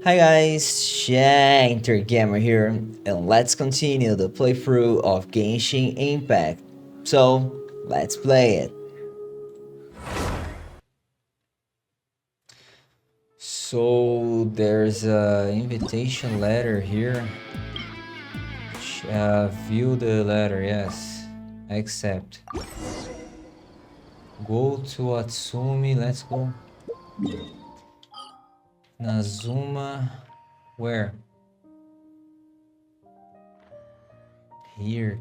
Hi guys, Shinter Gamer here, and let's continue the playthrough of Genshin Impact. So, let's play it. So, there's a invitation letter here. View the letter, yes. Accept. Go to Atsumi, let's go. Nazuma, where? Here,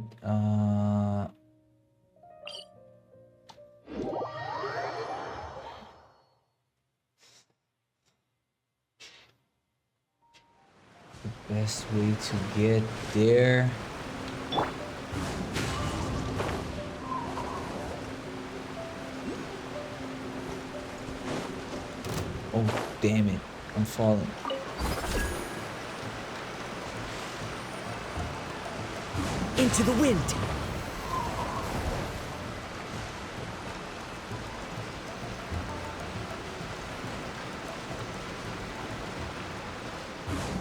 best way to get there. Oh, damn it. I'm falling. Into the wind.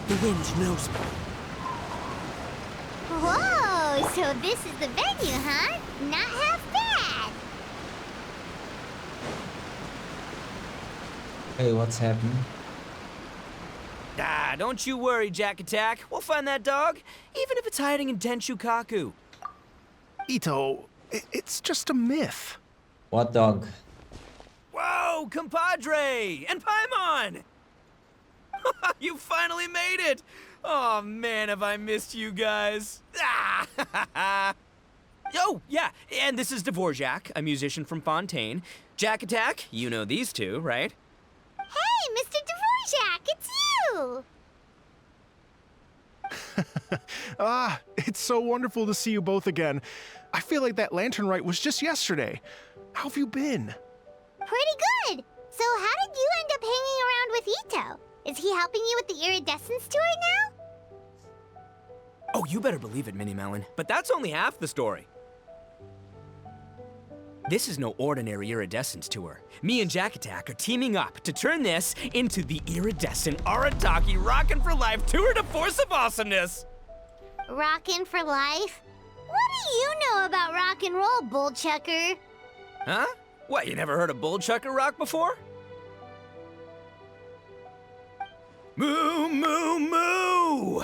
The wind knows me. Whoa, so this is the venue, huh? Not half bad. Hey, what's happening? Ah, don't you worry, Jack Attack. We'll find that dog, even if it's hiding in Tenshukaku. Ito, it's just a myth. What dog? Whoa, compadre! And Paimon! You finally made it! Oh man, have I missed you guys. Ah! Oh, yeah, and this is Dvorak, a musician from Fontaine. Jack Attack, you know these two, right? Hey, Mr. Dvorak, it's you! It's so wonderful to see you both again. I feel like that lantern rite was just yesterday. How have you been? Pretty good. So how did you end up hanging around with Ito? Is he helping you with the Iridescent tour now? Oh, you better believe it, Mini Melon. But that's only half the story. This is no ordinary Iridescent tour. Me and Jack Attack are teaming up to turn this into the Iridescent Arataki Rockin' for Life Tour de Force of Awesomeness! Rockin' for life? What do you know about rock and roll, bullchucker? Huh? What, you never heard a bull chucker rock before? Moo, moo, moo!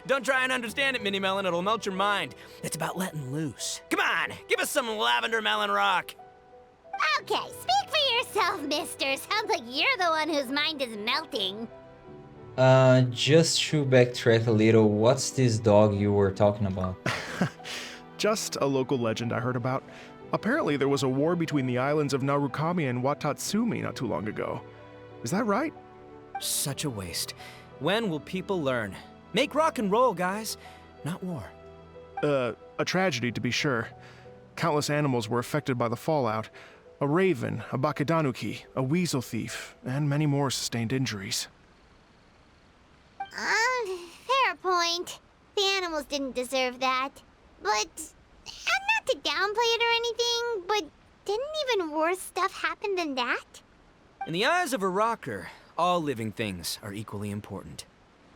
Don't try and understand it, Mini Melon. It'll melt your mind. It's about letting loose. Come on, give us some lavender melon rock. Okay, speak for yourself, mister. Sounds like you're the one whose mind is melting. Just to backtrack a little, what's this dog you were talking about? Just a local legend I heard about. Apparently, there was a war between the islands of Narukami and Watatsumi not too long ago. Is that right? Such a waste. When will people learn? Make rock and roll, guys, not war. A tragedy to be sure. Countless animals were affected by the fallout. A raven, a bakedanuki, a weasel thief, and many more sustained injuries. Fair point. The animals didn't deserve that. But, and not to downplay it or anything, but didn't even worse stuff happen than that? In the eyes of a rocker, all living things are equally important.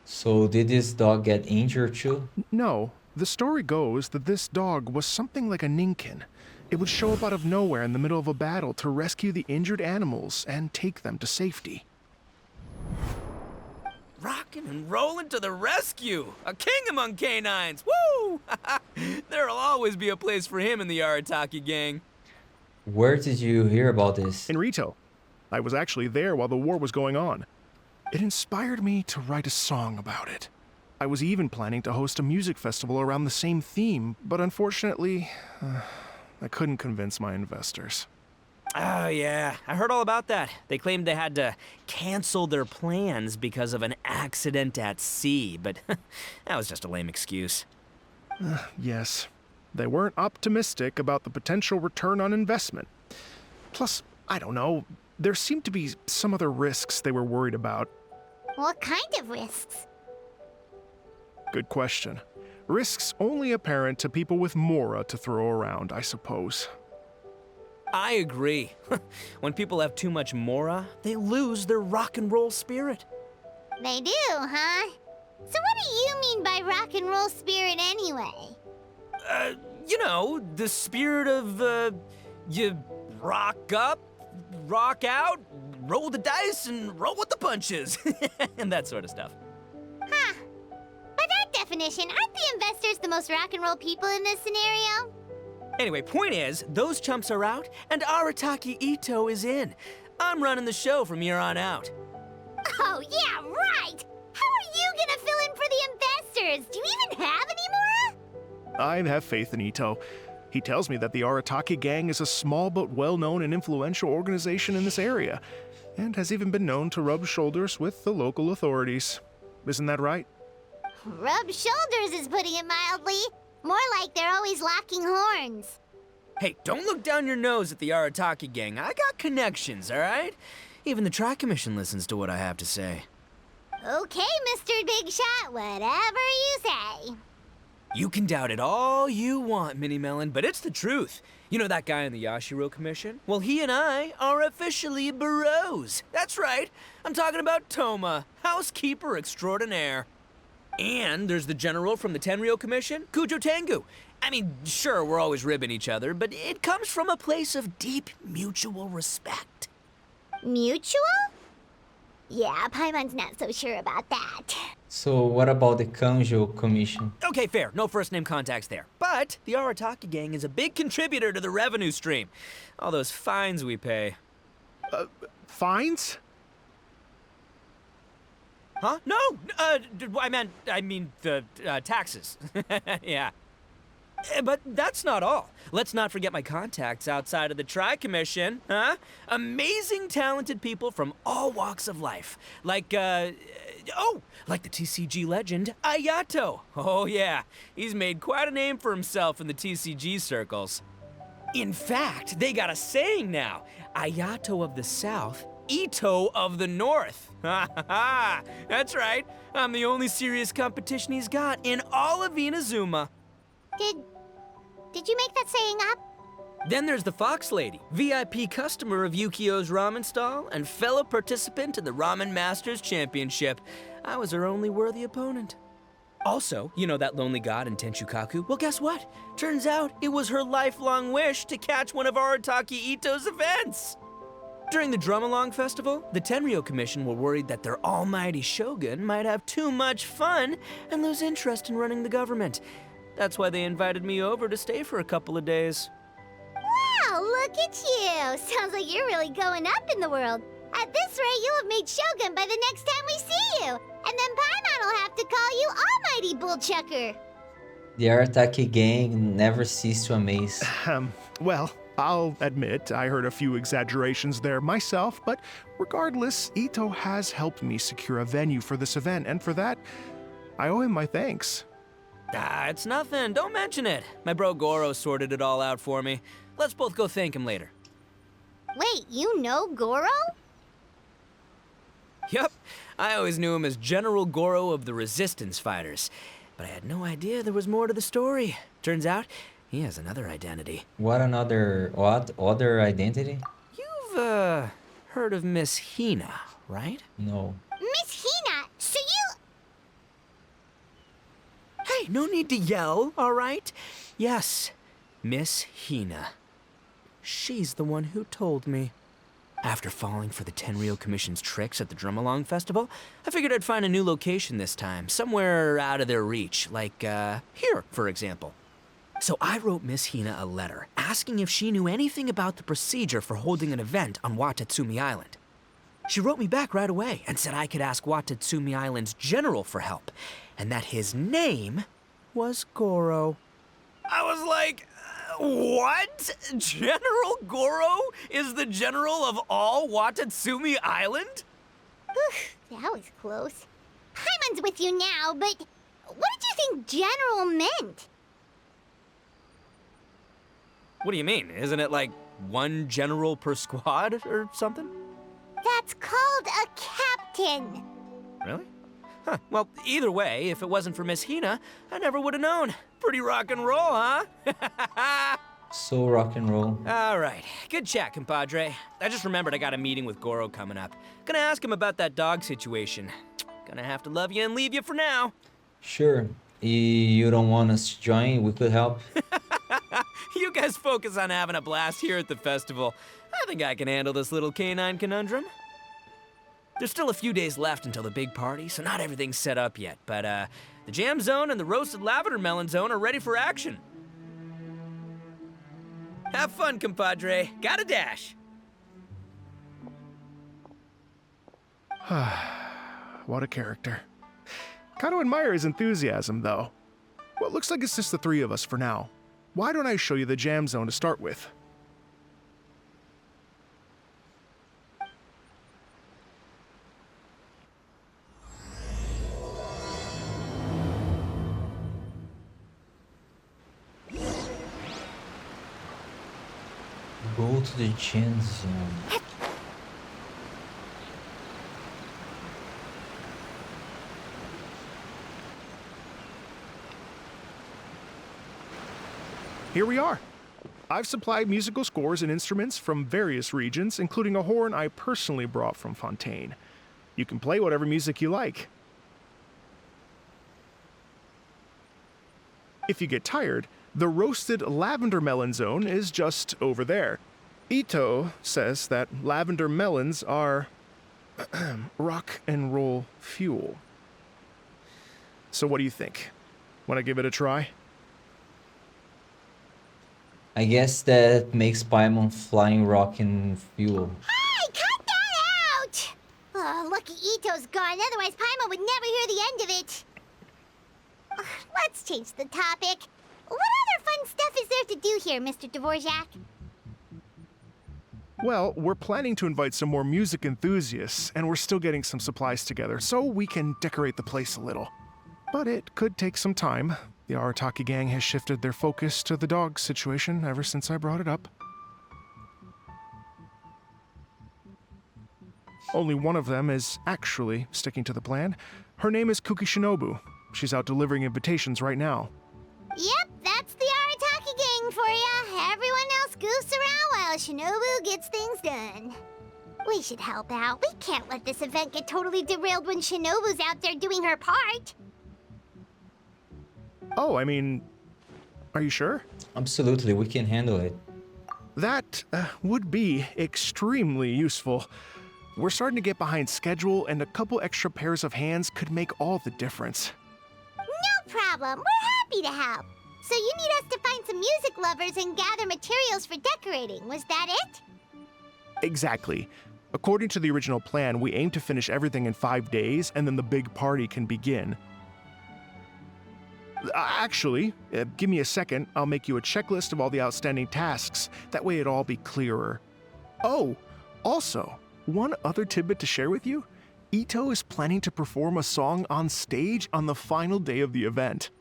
So, did this dog get injured too? No, the story goes that this dog was something like a ninkin. It would show up out of nowhere in the middle of a battle to rescue the injured animals and take them to safety. Rockin' and rollin' to the rescue! A king among canines! Woo! There'll always be a place for him in the Arataki gang. Where did you hear about this? In Rito. I was actually there while the war was going on. It inspired me to write a song about it. I was even planning to host a music festival around the same theme, but unfortunately, I couldn't convince my investors. Oh, yeah. I heard all about that. They claimed they had to cancel their plans because of an accident at sea, but that was just a lame excuse. Yes, they weren't optimistic about the potential return on investment. Plus, I don't know, there seemed to be some other risks they were worried about. What kind of risks? Good question. Risks only apparent to people with Mora to throw around, I suppose. I agree. When people have too much mora, they lose their rock and roll spirit. They do, huh? So what do you mean by rock and roll spirit anyway? You know, the spirit of, you rock up, rock out, roll the dice, and roll with the punches. And that sort of stuff. Huh. By that definition, aren't the investors the most rock and roll people in this scenario? Anyway, point is, those chumps are out, and Arataki Ito is in. I'm running the show from here on out. Oh, yeah, right! How are you gonna fill in for the investors? Do you even have any more? I have faith in Ito. He tells me that the Arataki gang is a small but well-known and influential organization in this area, and has even been known to rub shoulders with the local authorities. Isn't that right? Rub shoulders is putting it mildly. More like they're always locking horns. Hey, don't look down your nose at the Arataki gang. I got connections, all right? Even the Tri-Commission listens to what I have to say. Okay, Mr. Big Shot, whatever you say. You can doubt it all you want, Mini Melon, but it's the truth. You know that guy in the Yashiro Commission? Well, he and I are officially bros. That's right. I'm talking about Toma, housekeeper extraordinaire. And there's the general from the Tenryo Commission, Kujo Tengu. I mean, sure, we're always ribbing each other, but it comes from a place of deep mutual respect. Mutual? Yeah, Paimon's not so sure about that. So what about the Kanjo Commission? Okay, fair. No first-name contacts there. But the Arataki gang is a big contributor to the revenue stream. All those fines we pay. Fines? Huh? No! I mean the taxes. Yeah. But that's not all. Let's not forget my contacts outside of the Tri-Commission, huh? Amazing, talented people from all walks of life. Like the TCG legend, Ayato. Oh yeah, he's made quite a name for himself in the TCG circles. In fact, they got a saying now, Ayato of the South, Ito of the North. Ha ha ha! That's right, I'm the only serious competition he's got in all of Inazuma. Did you make that saying up? Then there's the Fox Lady, VIP customer of Yukio's ramen stall and fellow participant in the Ramen Masters Championship. I was her only worthy opponent. Also, you know that lonely god in Tenshukaku? Well, guess what? Turns out it was her lifelong wish to catch one of Arataki Ito's events. During the Drum-Along Festival, the Tenryo Commission were worried that their almighty shogun might have too much fun and lose interest in running the government. That's why they invited me over to stay for a couple of days. Wow, look at you! Sounds like you're really going up in the world. At this rate, you'll have made Shogun by the next time we see you. And then Paimon will have to call you Almighty Bullchucker. The Arataki gang never cease to amaze. Well, I'll admit I heard a few exaggerations there myself, but regardless, Ito has helped me secure a venue for this event, and for that, I owe him my thanks. It's nothing. Don't mention it. My bro Goro sorted it all out for me. Let's both go thank him later. Wait, you know Goro? Yup. I always knew him as General Goro of the Resistance Fighters. But I had no idea there was more to the story. Turns out, he has another identity. What other identity? You've, heard of Miss Hina, right? No. Miss Hina, so you... Hey, no need to yell, all right? Yes, Miss Hina. She's the one who told me. After falling for the Tenryo Commission's tricks at the Drum-Along Festival, I figured I'd find a new location this time, somewhere out of their reach, like, here, for example. So I wrote Miss Hina a letter, asking if she knew anything about the procedure for holding an event on Watatsumi Island. She wrote me back right away and said I could ask Watatsumi Island's general for help, and that his name was Goro. I was like, what? General Goro is the general of all Watatsumi Island? That was close. Paimon's with you now, but what did you think general meant? What do you mean? Isn't it like one general per squad or something? That's called a captain. Really? Huh. Well, either way, if it wasn't for Miss Hina, I never would have known. Pretty rock and roll, huh? So rock and roll. All right, good chat, compadre. I just remembered I got a meeting with Goro coming up. Gonna ask him about that dog situation. Gonna have to love you and leave you for now. Sure. You don't want us to join? We could help. You guys focus on having a blast here at the festival. I think I can handle this little canine conundrum. There's still a few days left until the big party, so not everything's set up yet. But the jam zone and the roasted lavender melon zone are ready for action. Have fun, compadre. Got a dash. What a character. Kind of admire his enthusiasm, though. Well, it looks like it's just the three of us for now. Why don't I show you the jam zone to start with? Go to the Gen Zone. Here we are. I've supplied musical scores and instruments from various regions, including a horn I personally brought from Fontaine. You can play whatever music you like. If you get tired, the roasted lavender melon zone is just over there. Ito says that lavender melons are rock and roll fuel. So what do you think? Want to give it a try? I guess that makes Paimon flying Rockin fuel. Hey, cut that out! Oh, lucky Ito's gone, otherwise Paimon would never hear the end of it. Let's change the topic. What other fun stuff is there to do here, Mr. Dvorak? Well, we're planning to invite some more music enthusiasts, and we're still getting some supplies together, so we can decorate the place a little. But it could take some time. The Arataki gang has shifted their focus to the dog situation ever since I brought it up. Only one of them is actually sticking to the plan. Her name is Kuki Shinobu. She's out delivering invitations right now. Yep, that's the Arataki gang for ya. Everyone else goofs around while Shinobu gets things done. We should help out. We can't let this event get totally derailed when Shinobu's out there doing her part. Oh, I mean, are you sure? Absolutely, we can handle it. That would be extremely useful. We're starting to get behind schedule, and a couple extra pairs of hands could make all the difference. No problem. We're happy to help. So you need us to find some music lovers and gather materials for decorating. Was that it? Exactly. According to the original plan, we aim to finish everything in 5 days, and then the big party can begin. Actually, give me a second. I'll make you a checklist of all the outstanding tasks. That way it'll all be clearer. Oh, also, one other tidbit to share with you. Ito is planning to perform a song on stage on the final day of the event.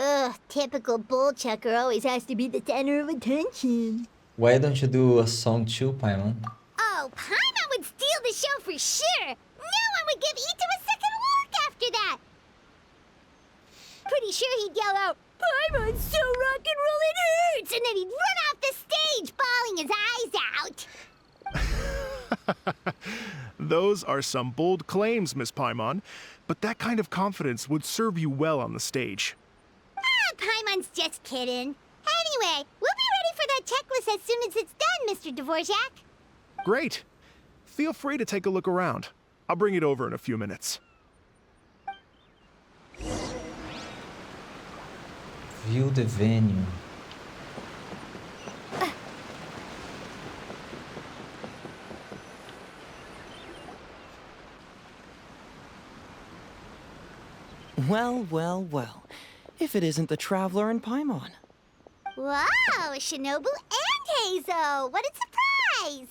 Ugh, typical bullchucker always has to be the center of attention. Why don't you do a song too, Paimon? Oh, Paimon would steal the show for sure. No one would give Ito a second look after that. Pretty sure he'd yell out, "Paimon's so rock and roll it hurts!" And then he'd run off the stage, bawling his eyes out. Those are some bold claims, Miss Paimon, but that kind of confidence would serve you well on the stage. Ah, Paimon's just kidding. Anyway, we'll be ready for that checklist as soon as it's done, Mr. Dvorak. Great. Feel free to take a look around. I'll bring it over in a few minutes. View the venue. Well, well, well. If it isn't the Traveler and Paimon. Wow, Shinobu and Heizo! What a surprise!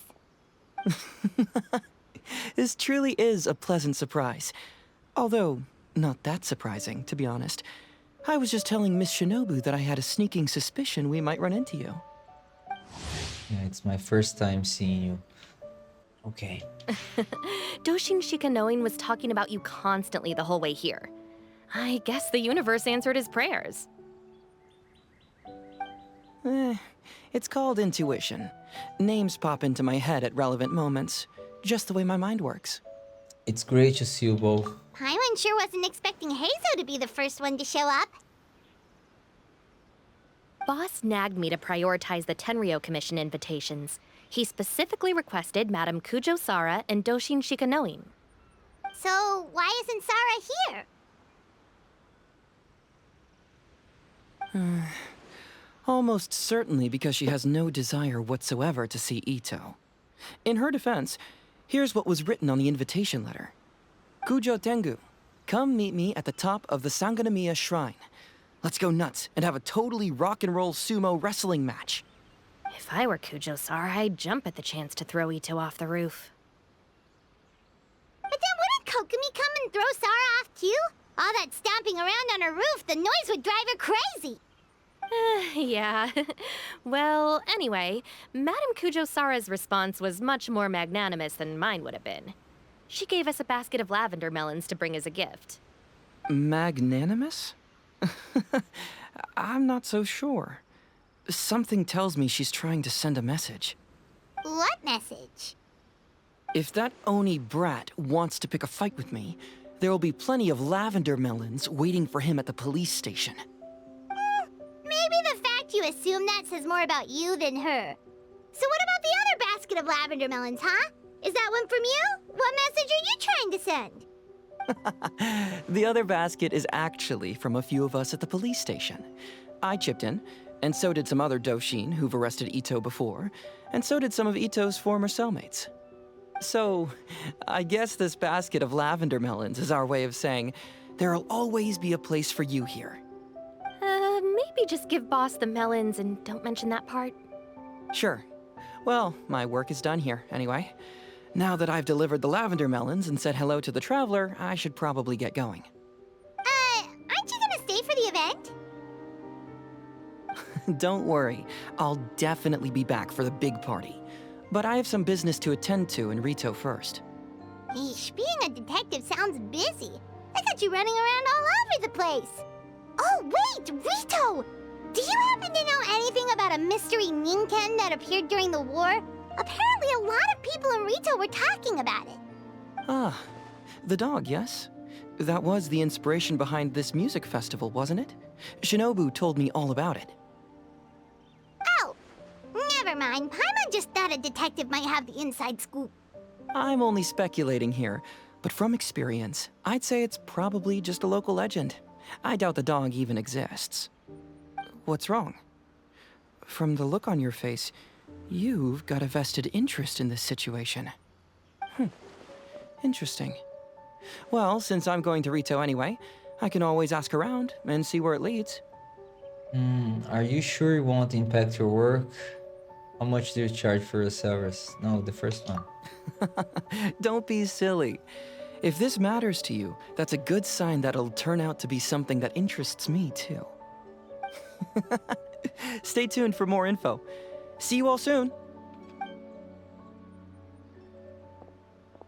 This truly is a pleasant surprise. Although, not that surprising, to be honest. I was just telling Miss Shinobu that I had a sneaking suspicion we might run into you. Yeah, it's my first time seeing you. Okay. Doshin Shikanoin was talking about you constantly the whole way here. I guess the universe answered his prayers. It's called intuition. Names pop into my head at relevant moments, just the way my mind works. It's great to see you both. Paimon sure wasn't expecting Heizo to be the first one to show up. Boss nagged me to prioritize the Tenryo Commission invitations. He specifically requested Madame Kujo Sara and Doshin Shikanoin. So, why isn't Sara here? Almost certainly because she has no desire whatsoever to see Ito. In her defense, here's what was written on the invitation letter. Kujo Tengu, come meet me at the top of the Sanganamiya Shrine. Let's go nuts and have a totally rock and roll sumo wrestling match. If I were Kujo Sara, I'd jump at the chance to throw Ito off the roof. But then wouldn't Kokomi come and throw Sara off too? All that stomping around on her roof, the noise would drive her crazy. Yeah. Well, anyway, Madame Kujo Sara's response was much more magnanimous than mine would have been. She gave us a basket of lavender melons to bring as a gift. Magnanimous? I'm not so sure. Something tells me she's trying to send a message. What message? If that Oni brat wants to pick a fight with me, there will be plenty of lavender melons waiting for him at the police station. Maybe the fact you assume that says more about you than her. So what about the other basket of lavender melons, huh? Is that one from you? What message are you trying to send? The other basket is actually from a few of us at the police station. I chipped in, and so did some other Doshin who've arrested Ito before, and so did some of Ito's former cellmates. So, I guess this basket of lavender melons is our way of saying, there'll always be a place for you here. Maybe just give Boss the melons and don't mention that part. Sure. Well, my work is done here, anyway. Now that I've delivered the lavender melons and said hello to the traveler, I should probably get going. Aren't you gonna stay for the event? Don't worry, I'll definitely be back for the big party. But I have some business to attend to in Rito first. Eesh, being a detective sounds busy. I got you running around all over the place. Oh, wait, Rito! Do you happen to know anything about a mystery Ninken that appeared during the war? Apparently a lot of people in Rito were talking about it. Ah, the dog, yes? That was the inspiration behind this music festival, wasn't it? Shinobu told me all about it. Oh, never mind. Paimon just thought a detective might have the inside scoop. I'm only speculating here, but from experience, I'd say it's probably just a local legend. I doubt the dog even exists. What's wrong? From the look on your face, you've got a vested interest in this situation. Interesting. Well, since I'm going to Rito anyway, I can always ask around and see where it leads. Are you sure it won't impact your work? How much do you charge for your service? No, the first one. Don't be silly. If this matters to you, that's a good sign that it'll turn out to be something that interests me too. Stay tuned for more info. See you all soon.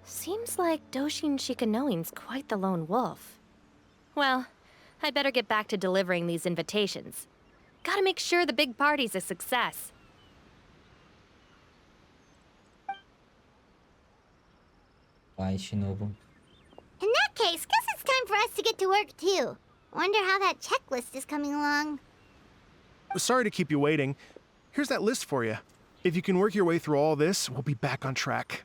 Seems like Doshin Shikanoin's quite the lone wolf. Well, I'd better get back to delivering these invitations. Gotta make sure the big party's a success. Bye, Shinobu. In that case, guess it's time for us to get to work too. Wonder how that checklist is coming along. Sorry to keep you waiting. Here's that list for you. If you can work your way through all this, we'll be back on track.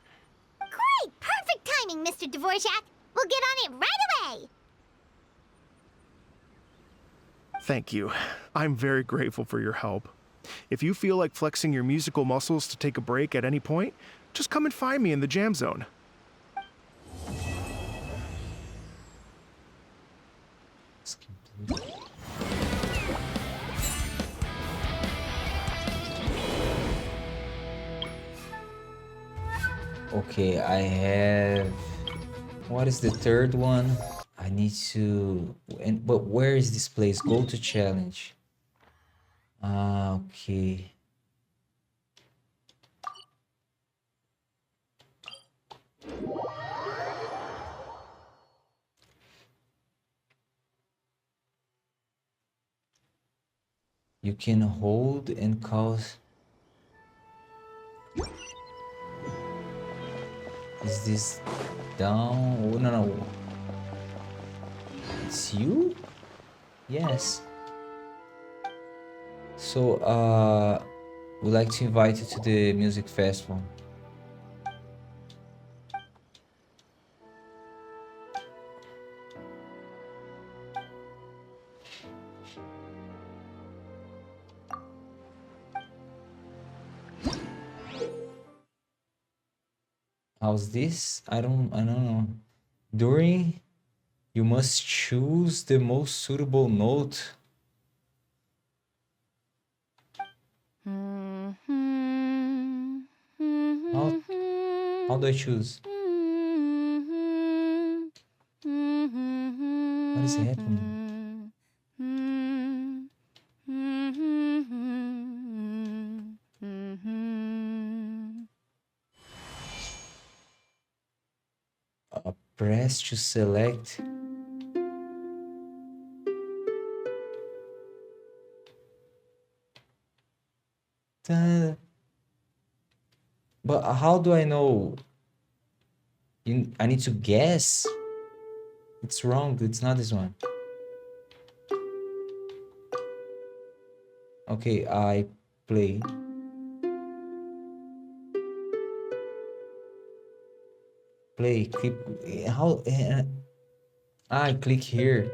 Great! Perfect timing, Mr. Dvorak. We'll get on it right away! Thank you. I'm very grateful for your help. If you feel like flexing your musical muscles to take a break at any point, just come and find me in the jam zone. Okay, I have... What is the third one? I need to... But where is this place? Go to challenge. Okay. You can hold and cause... Is this down? Oh, no, no. It's you? Yes. So, would like to invite you to the music festival. How's this? I don't know. During, you must choose the most suitable note. How do I choose? What is happening? Press to select. But how do I know? I need to guess? It's wrong. It's not this one. Okay, I play. Play. Click. How? I click here.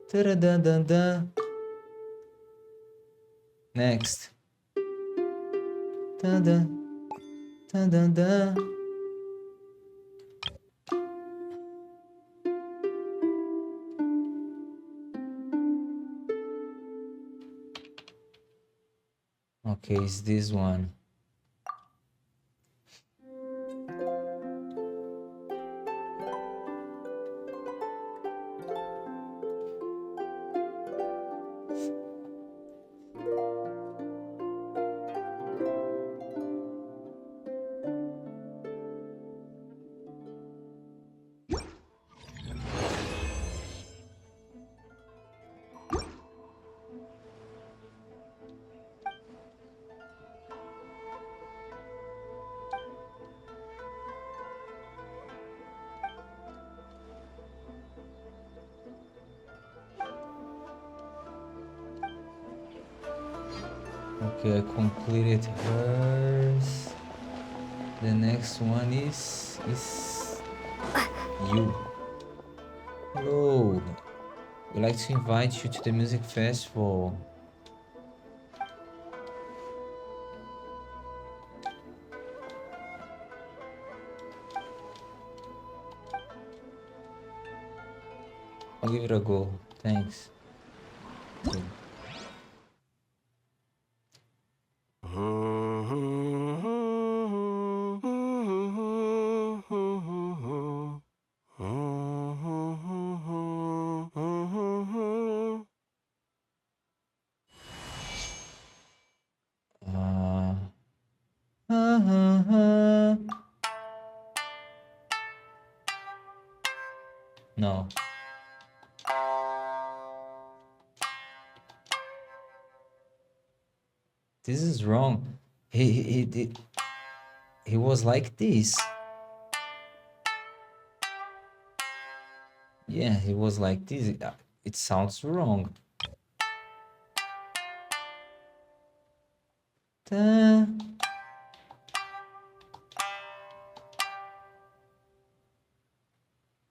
Da-da-da-da-da. Next. Da-da. Da-da-da. Okay, it's this one. Okay, I completed hers. The next one is you. Hello. We'd like to invite you to the music festival. I'll give it a go. Thanks. Okay. No. This is wrong. He was like this. Yeah, he was like this. It sounds wrong. Ta.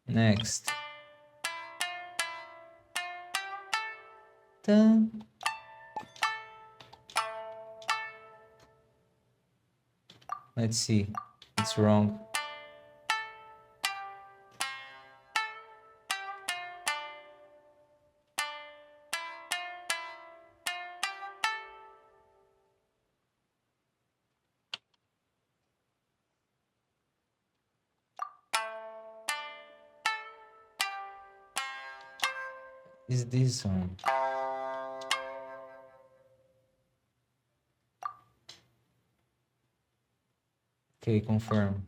Next. Ta. Let's see. It's wrong. Is this one? Okay, confirm.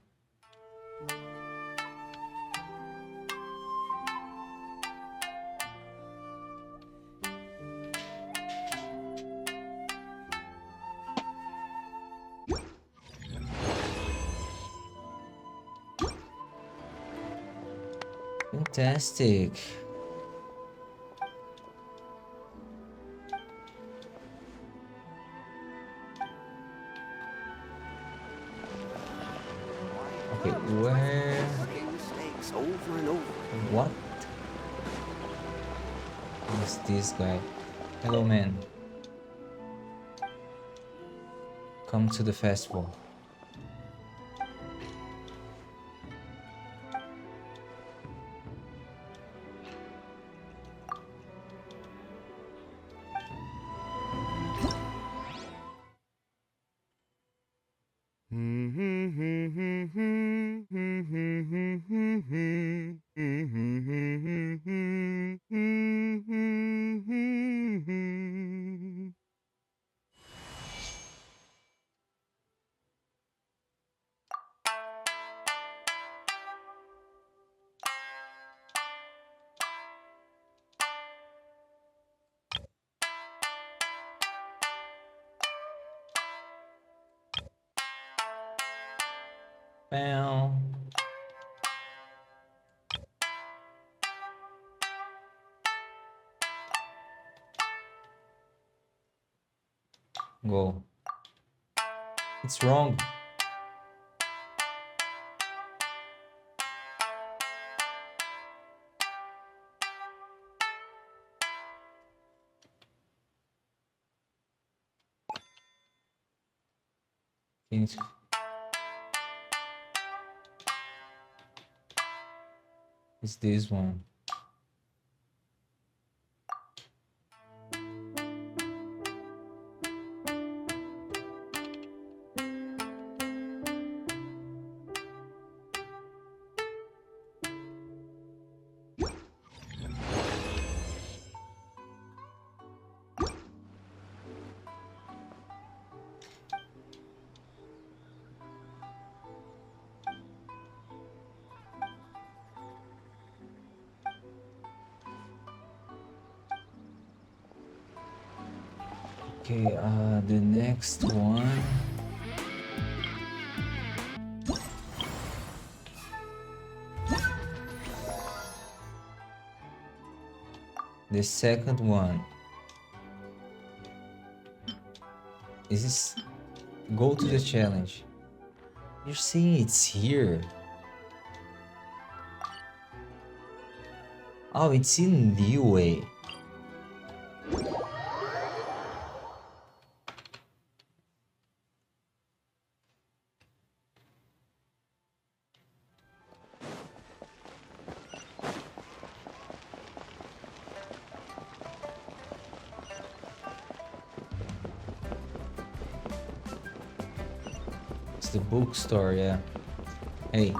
Fantastic. Okay, where? Making mistakes over and over. What is this guy? Hello, man. Come to the festival. Bow. Go. It's wrong. It's this one. Okay, the next one. The second one is this. Go to the challenge. You're saying it's here. Oh, it's in Liyue. It's the bookstore, yeah. Hey.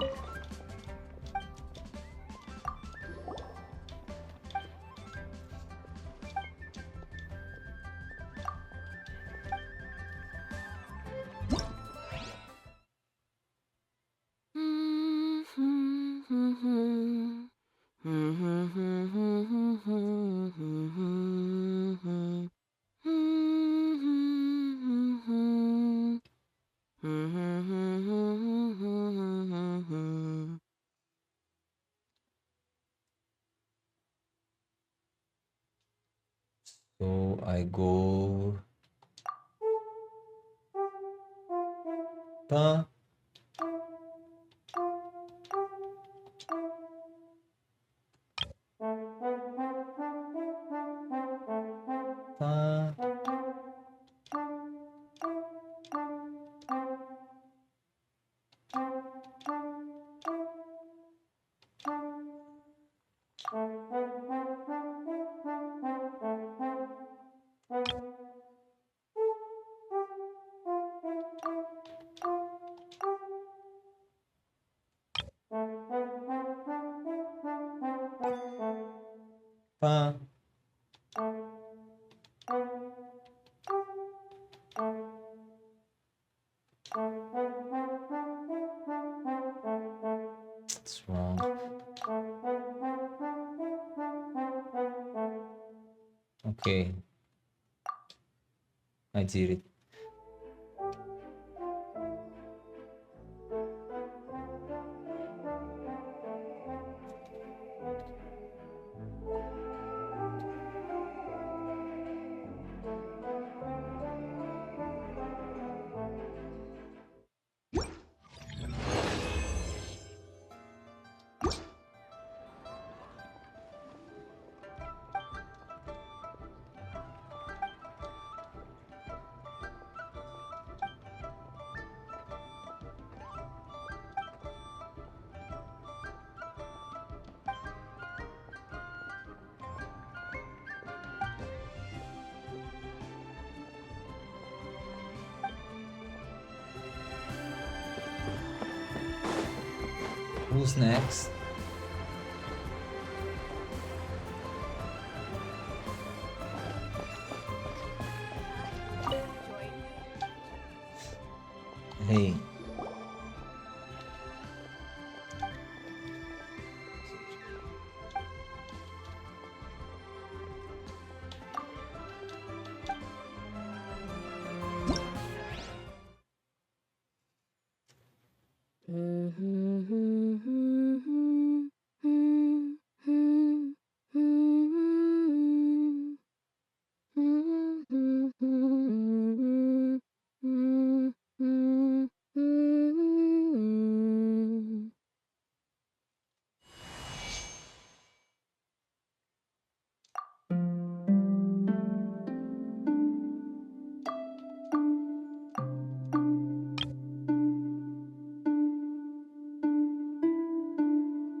So I go. Pa. Pa. Pa. It's wrong. Okay. I did it. Who's next? Hey.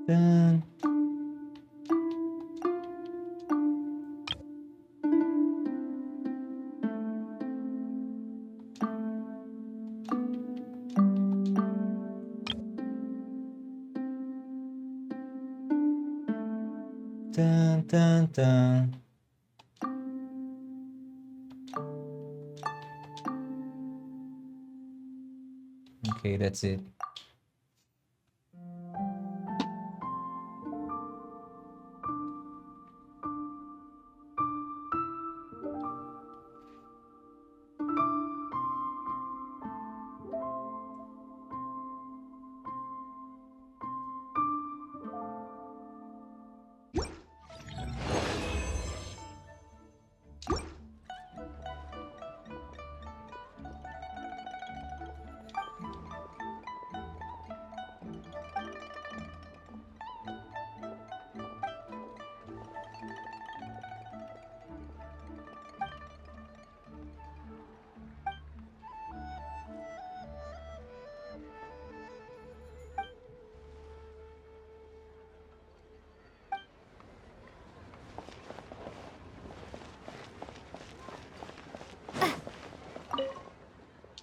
Dun. Dun, dun, dun. Okay, that's it.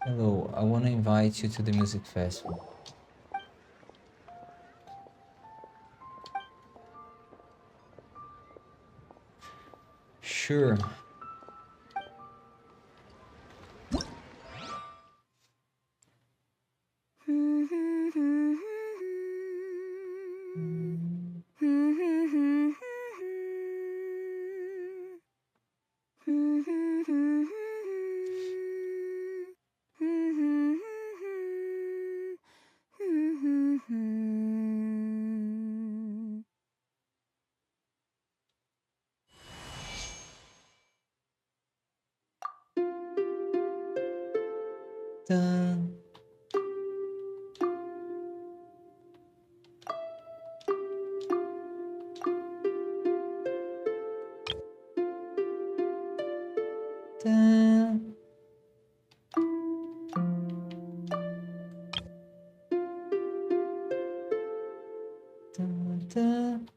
Hello, I want to invite you to the music festival. Sure. Dun. Dun. Dun, dun.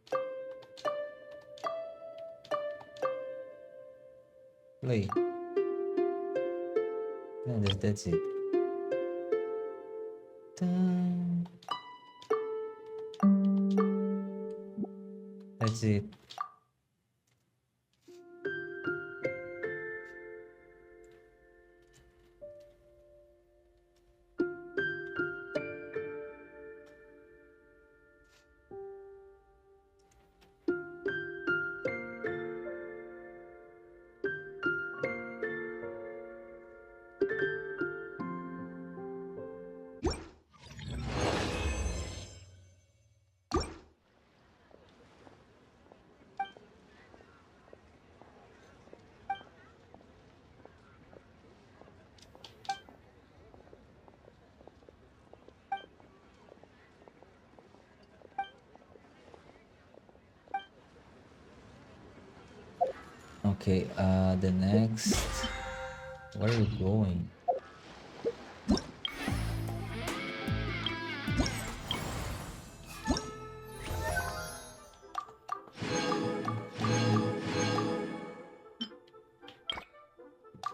Play. Yeah, that's it. Dun. That's it. Okay, the next. Where are you going?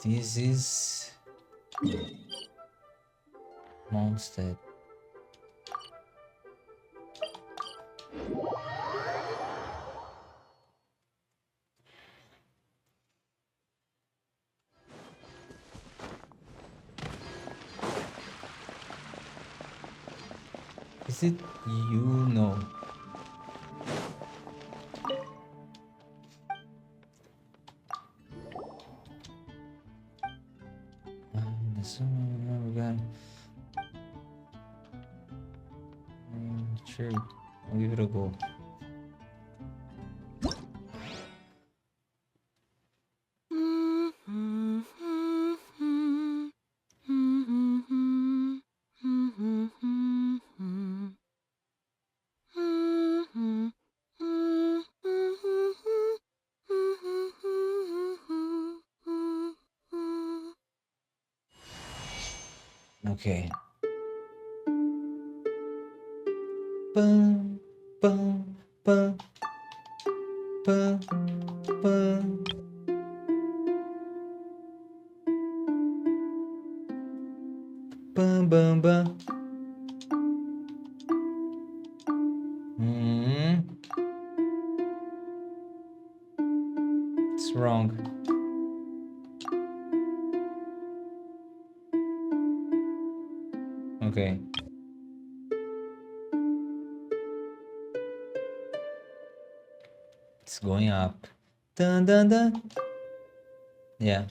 This is Mondstadt. Is it you? No. Sure, I'll give it a go. Okay. Bum, bum, bum, bum, bum. Bum, bum, bum. It's wrong. Okay. It's going up. Dun dun dun. Yeah.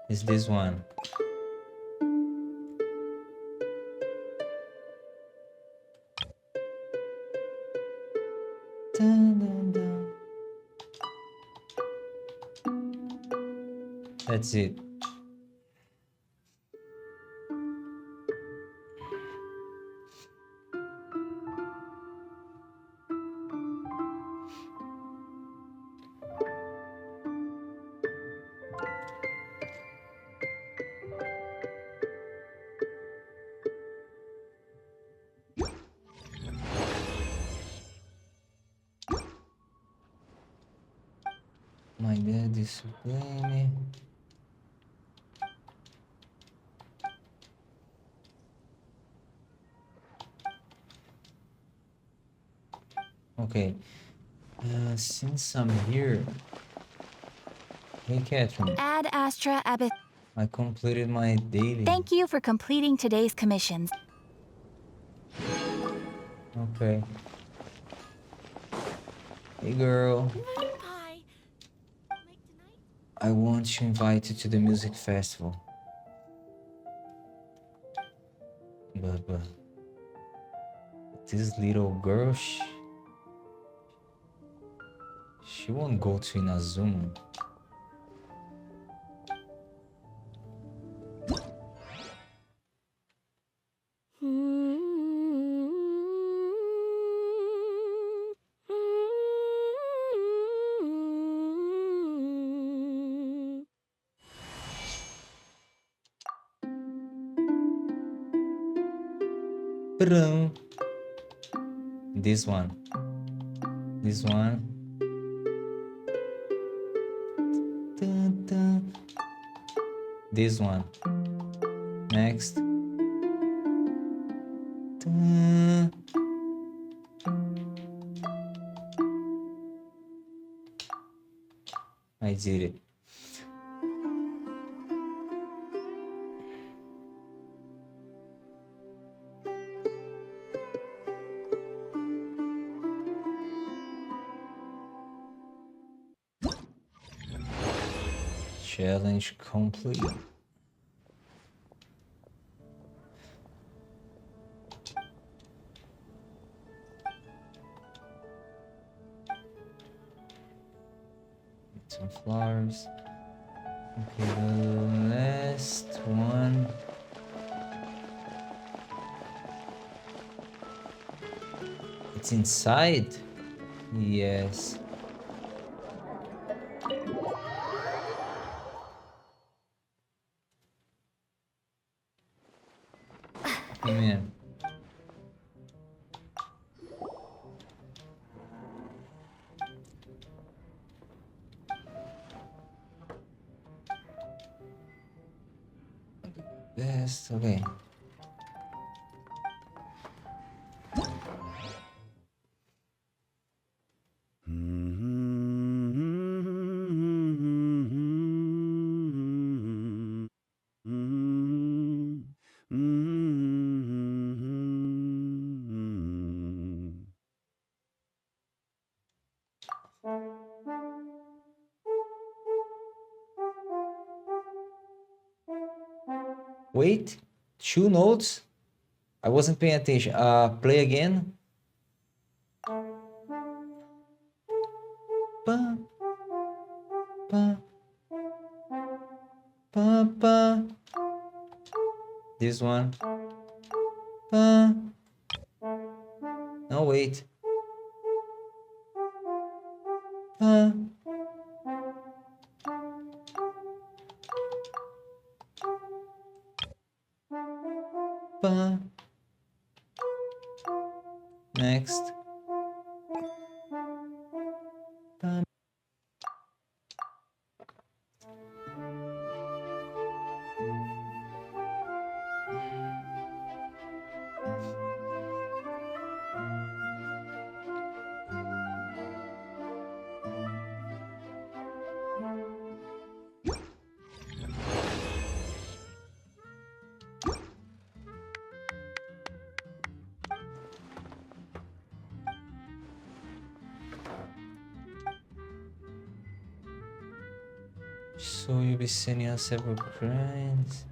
It's this one. Dun dun dun. That's it. My dad is to blame. Okay. Since I'm here. Hey, Catherine. Ad Astra Abyss. I completed my daily. Thank you for completing today's commissions. Okay. Hey, girl. Hi. I want to invite you to the music festival. But this little girl, she won't go to Inazuma. Ba-dum. This one. This one. Dun, dun. This one. Next. Dun. I did it. Challenge complete. Some flowers. Okay, the last one. It's inside? Yes. Come in. Best, okay. Wait, 2 notes? I wasn't paying attention. Play again. Pa, pa, pa, pa. This one. Pa. No, wait. Pa. Pa. Next. Pa. So you'll be sending out several crimes.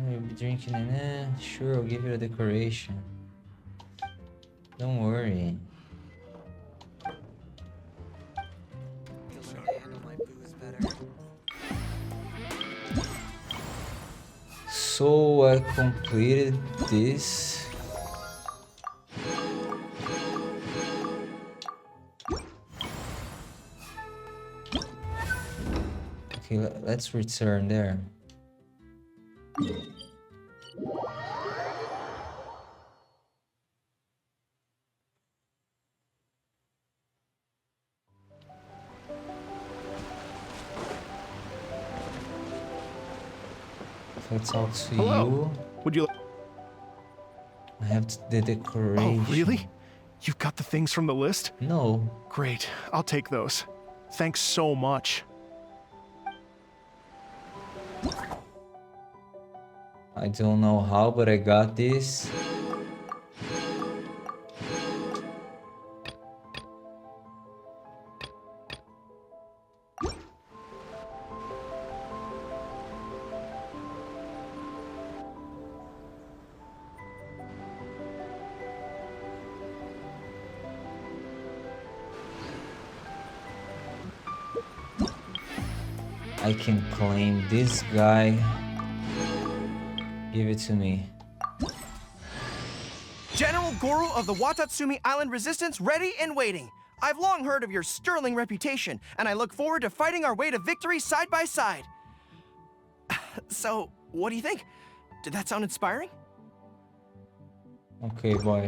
You'll be drinking and sure, I'll give you a decoration. Don't worry. So I completed this. Okay, let's return there. If I talk to you, Would you? I have the decoration. Oh, really? You've got the things from the list? No. Great. I'll take those. Thanks so much. I don't know how, but I got this. I can claim this guy. Give it to me. General Goro of the Watatsumi Island Resistance ready and waiting. I've long heard of your sterling reputation, and I look forward to fighting our way to victory side by side. So, what do you think? Did that sound inspiring? Okay, boy.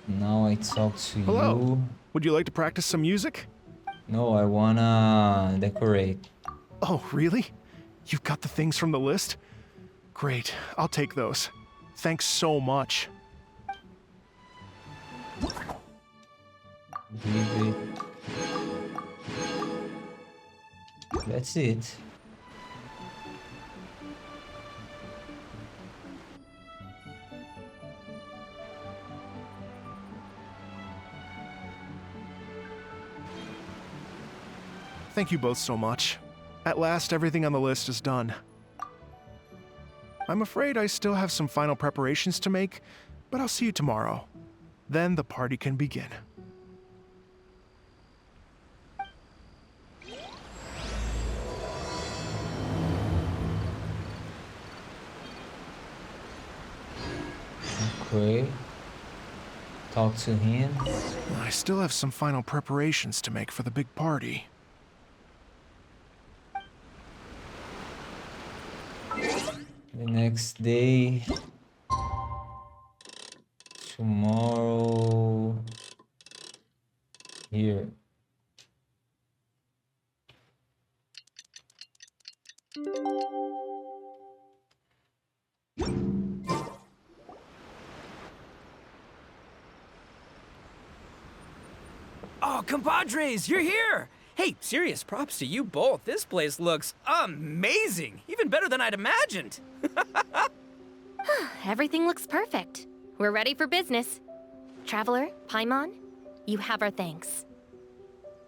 Now I talk to Hello. you. Would you like to practice some music? No, I wanna decorate. Oh, really? You've got the things from the list? Great. I'll take those. Thanks so much. Give it. That's it. Thank you both so much. At last, everything on the list is done. I'm afraid I still have some final preparations to make, but I'll see you tomorrow. Then the party can begin. Okay. Talk to him. I still have some final preparations to make for the big party. The next day. Tomorrow. Here. Oh, compadres, you're here! Hey, serious props to you both. This place looks amazing. Even better than I'd imagined. Everything looks perfect. We're ready for business. Traveler, Paimon, you have our thanks.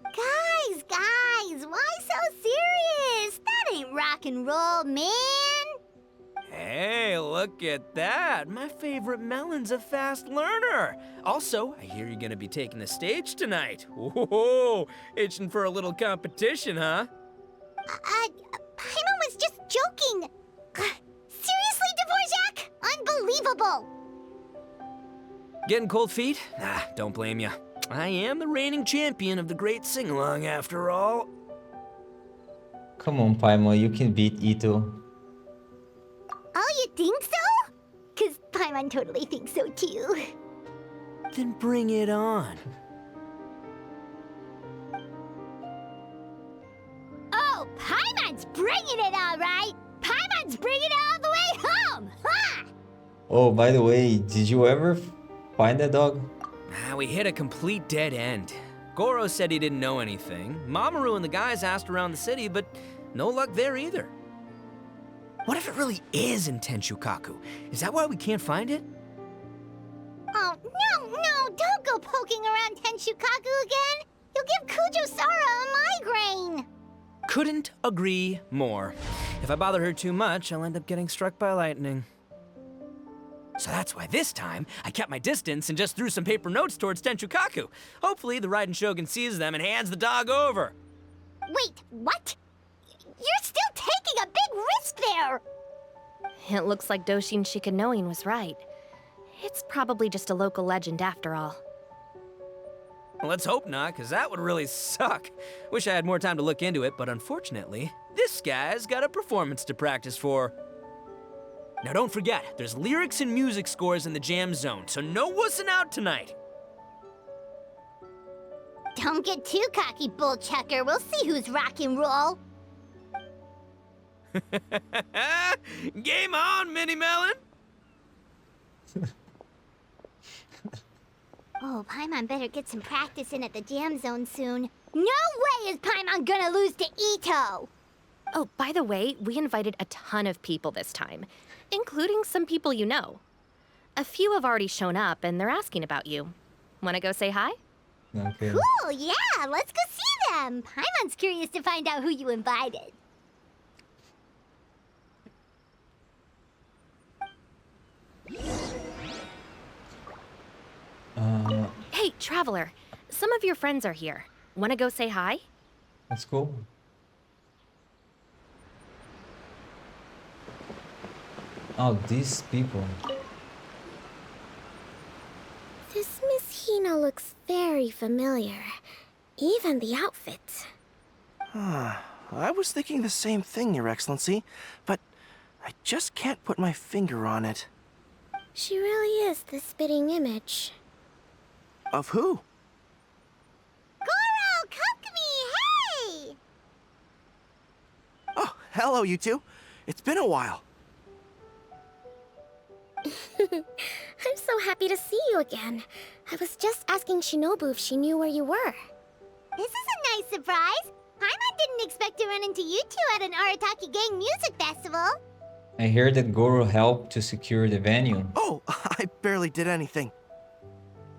Guys, Guys, why so serious? That ain't rock and roll, man. Hey, look at that. My favorite melon's a fast learner. Also, I hear you're gonna be taking the stage tonight. Whoa, itching for a little competition, huh? Paimon was just joking. Seriously, Dvorak? Unbelievable. Getting cold feet? Nah, don't blame ya. I am the reigning champion of the great sing-along after all. Come on, Paimon, you can beat Ito. Oh, you think so? Cause Paimon totally thinks so too. Then bring it on. Oh, Paimon's bringing it all right. Paimon's bringing it all the way home. Ha! Oh, by the way, did you ever find that dog? We hit a complete dead end. Goro said he didn't know anything. Mamoru and the guys asked around the city, but no luck there either. What if it really is in Tenshukaku? Is that why we can't find it? Oh, no, don't go poking around Tenshukaku again. You'll give Kujo-Sara a migraine. Couldn't agree more. If I bother her too much, I'll end up getting struck by lightning. So that's why this time, I kept my distance and just threw some paper notes towards Tenshukaku. Hopefully, the Raiden Shogun sees them and hands the dog over. Wait, what? You're still taking a big risk there. It looks like Doshin Shikanoin was right. It's probably just a local legend after all. Well, let's hope not, because that would really suck. Wish I had more time to look into it, but unfortunately, this guy's got a performance to practice for. Now don't forget, there's lyrics and music scores in the jam zone, so no wussing out tonight. Don't get too cocky, bullchucker. We'll see who's rock and roll. Game on, Mini Melon! Oh, Paimon better get some practice in at the jam zone soon. No way is Paimon gonna lose to Ito! Oh, by the way, we invited a ton of people this time, including some people you know. A few have already shown up, and they're asking about you. Wanna go say hi? Okay. Cool, yeah, let's go see them. Paimon's curious to find out who you invited. Hey, Traveler, some of your friends are here. Wanna go say hi? Let's go. Oh, these people. This Miss Hina looks very familiar. Even the outfit. I was thinking the same thing, Your Excellency, but I just can't put my finger on it. She really is the spitting image. Of who? Goro, Kokumi, hey! Oh, hello, you two. It's been a while. I'm so happy to see you again. I was just asking Shinobu if she knew where you were. This is a nice surprise. Paimon didn't expect to run into you two at an Arataki Gang music festival. I hear that Goro helped to secure the venue. Oh, I barely did anything.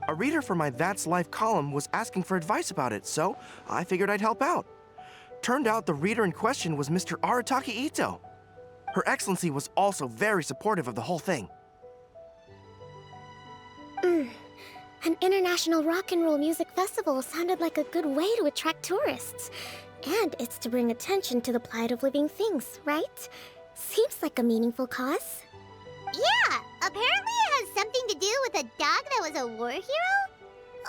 A reader for my That's Life column was asking for advice about it, so I figured I'd help out. Turned out the reader in question was Mr. Arataki Ito. Her Excellency was also very supportive of the whole thing. An international rock and roll music festival sounded like a good way to attract tourists. And it's to bring attention to the plight of living things, right? Seems like a meaningful cause. Yeah, apparently it has something to do with a dog that was a war hero?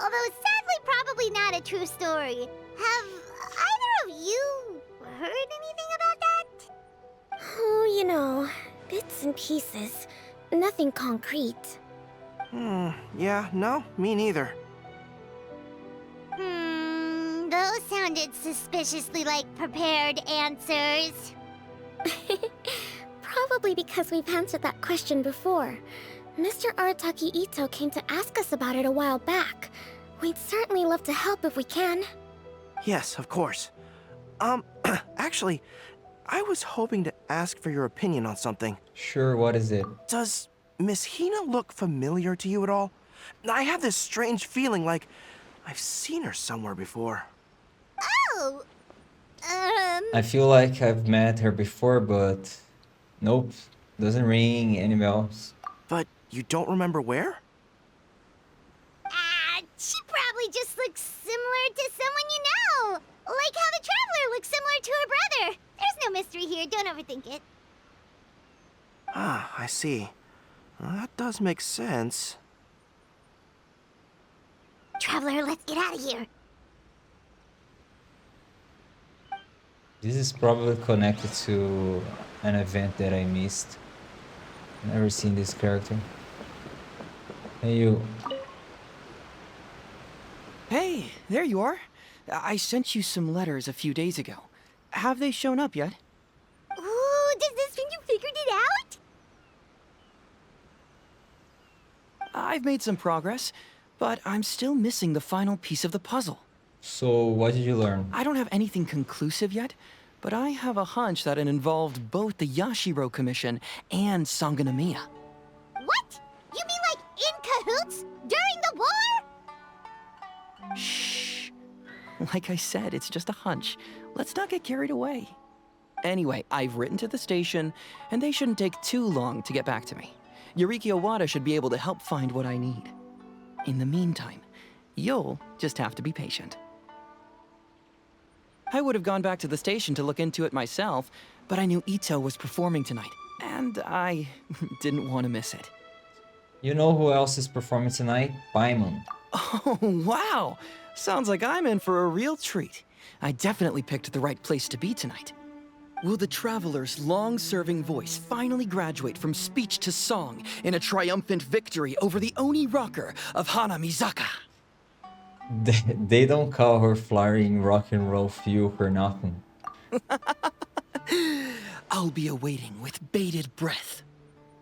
Although sadly probably not a true story. Have either of you heard anything about that? Oh, you know, bits and pieces. Nothing concrete. Yeah, no, me neither. Those sounded suspiciously like prepared answers. Probably because we've answered that question before. Mr. Arataki Ito came to ask us about it a while back. We'd certainly love to help if we can. Yes, of course. Actually, I was hoping to ask for your opinion on something. Sure, what is it? Does Miss Hina look familiar to you at all? I have this strange feeling like I've seen her somewhere before. Oh, Oh, I feel like I've met her before, but nope, doesn't ring any bells. But you don't remember where? She probably just looks similar to someone you know. Like how the Traveler looks similar to her brother. There's no mystery here, don't overthink it. Ah, I see. Well, that does make sense. Traveler, let's get out of here. This is probably connected to an event that I missed. Never seen this character. Hey, you. Hey, there you are. I sent you some letters a few days ago. Have they shown up yet? Ooh, does this mean you figured it out? I've made some progress, but I'm still missing the final piece of the puzzle. So, what did you learn? I don't have anything conclusive yet, but I have a hunch that it involved both the Yashiro Commission and Sangonomiya. What? You mean like in cahoots? During the war? Shh. Like I said, it's just a hunch. Let's not get carried away. Anyway, I've written to the station, and they shouldn't take too long to get back to me. Yuriki Owada should be able to help find what I need. In the meantime, you'll just have to be patient. I would have gone back to the station to look into it myself, but I knew Ito was performing tonight, and I didn't want to miss it. You know who else is performing tonight? Paimon. Oh, wow! Sounds like I'm in for a real treat. I definitely picked the right place to be tonight. Will the Traveler's long-serving voice finally graduate from speech to song in a triumphant victory over the Oni rocker of Hanamizaka? They don't call her flying rock and roll fuel for nothing. I'll be awaiting with bated breath.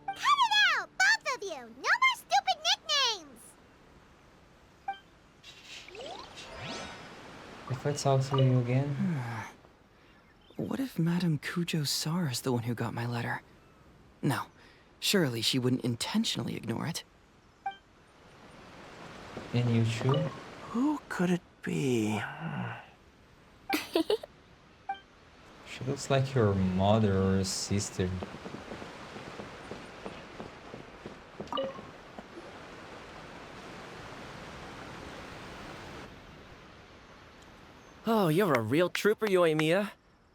Cut it out, both of you! No more stupid nicknames! If I talk to you again? What if Madame Kujo-Sara is the one who got my letter? No, surely she wouldn't intentionally ignore it. And you too? Who could it be? She looks like your mother or sister. Oh, you're a real trooper, Yoimiya.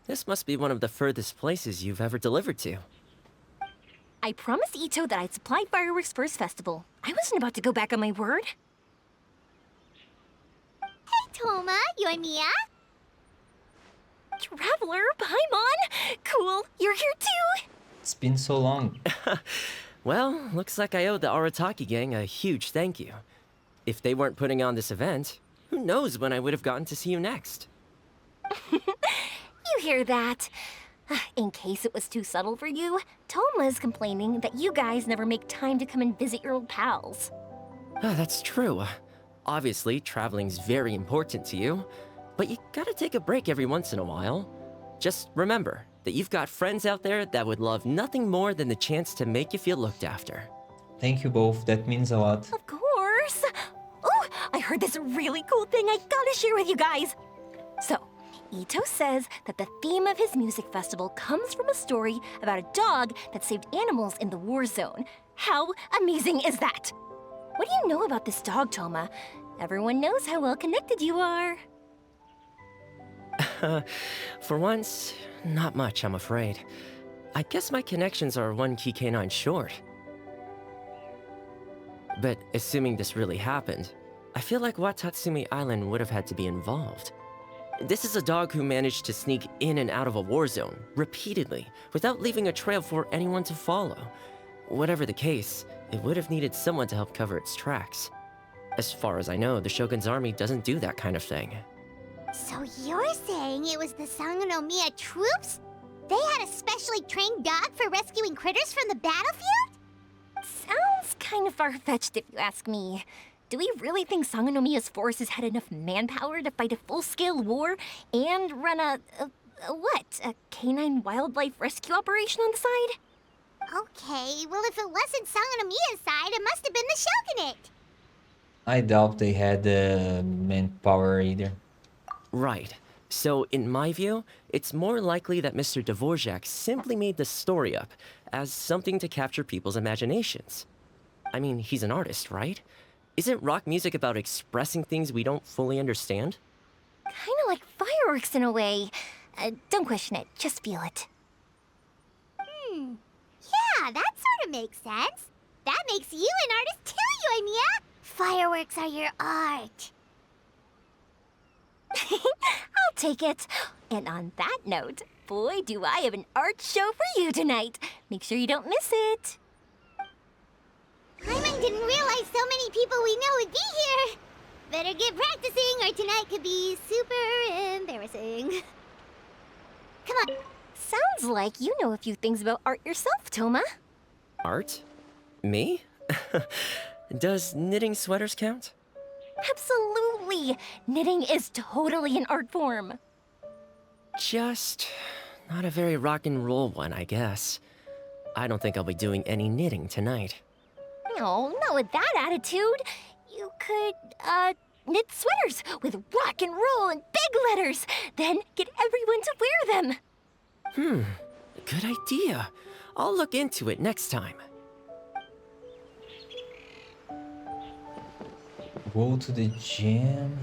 This must be one of the furthest places you've ever delivered to. I promised Ito that I'd supply fireworks for his festival. I wasn't about to go back on my word. Hey, Toma, Yoimiya. Traveler, Paimon! Cool, you're here too! It's been so long. Well, looks like I owe the Arataki gang a huge thank you. If they weren't putting on this event, who knows when I would have gotten to see you next. You hear that? In case it was too subtle for you, Toma's complaining that you guys never make time to come and visit your old pals. That's true. Obviously, traveling's very important to you, but you gotta take a break every once in a while. Just remember that you've got friends out there that would love nothing more than the chance to make you feel looked after. Thank you both, that means a lot. Of course! Oh, I heard this really cool thing I gotta share with you guys! So, Ito says that the theme of his music festival comes from a story about a dog that saved animals in the war zone. How amazing is that? What do you know about this dog, Toma? Everyone knows how well connected you are. For once, not much, I'm afraid. I guess my connections are one key canine short. But assuming this really happened, I feel like Watatsumi Island would have had to be involved. This is a dog who managed to sneak in and out of a war zone, repeatedly, without leaving a trail for anyone to follow. Whatever the case, it would have needed someone to help cover its tracks. As far as I know, the Shogun's army doesn't do that kind of thing. So you're saying it was the Sangonomiya troops? They had a specially trained dog for rescuing critters from the battlefield? Sounds kind of far-fetched if you ask me. Do we really think Sangonomiya's forces had enough manpower to fight a full-scale war and run a canine wildlife rescue operation on the side? Okay, well if it wasn't Sangonomiya's side, it must have been the Shogunate. I doubt they had the manpower either. Right. So, in my view, it's more likely that Mr. Dvorak simply made the story up as something to capture people's imaginations. I mean, he's an artist, right? Isn't rock music about expressing things we don't fully understand? Kinda like fireworks in a way. Don't question it, just feel it. Yeah, that sort of makes sense. That makes you an artist too, Yoimiya. Fireworks are your art. I'll take it. And on that note, boy, do I have an art show for you tonight. Make sure you don't miss it. Paimon didn't realize so many people we know would be here. Better get practicing or tonight could be super embarrassing. Come on. Sounds like you know a few things about art yourself, Toma. Art? Me? Does knitting sweaters count? Absolutely. Knitting is totally an art form. Just not a very rock and roll one, I guess. I don't think I'll be doing any knitting tonight. No, not with that attitude. You could, knit sweaters with rock and roll in big letters, then get everyone to wear them. Good idea. I'll look into it next time. Go to the gym.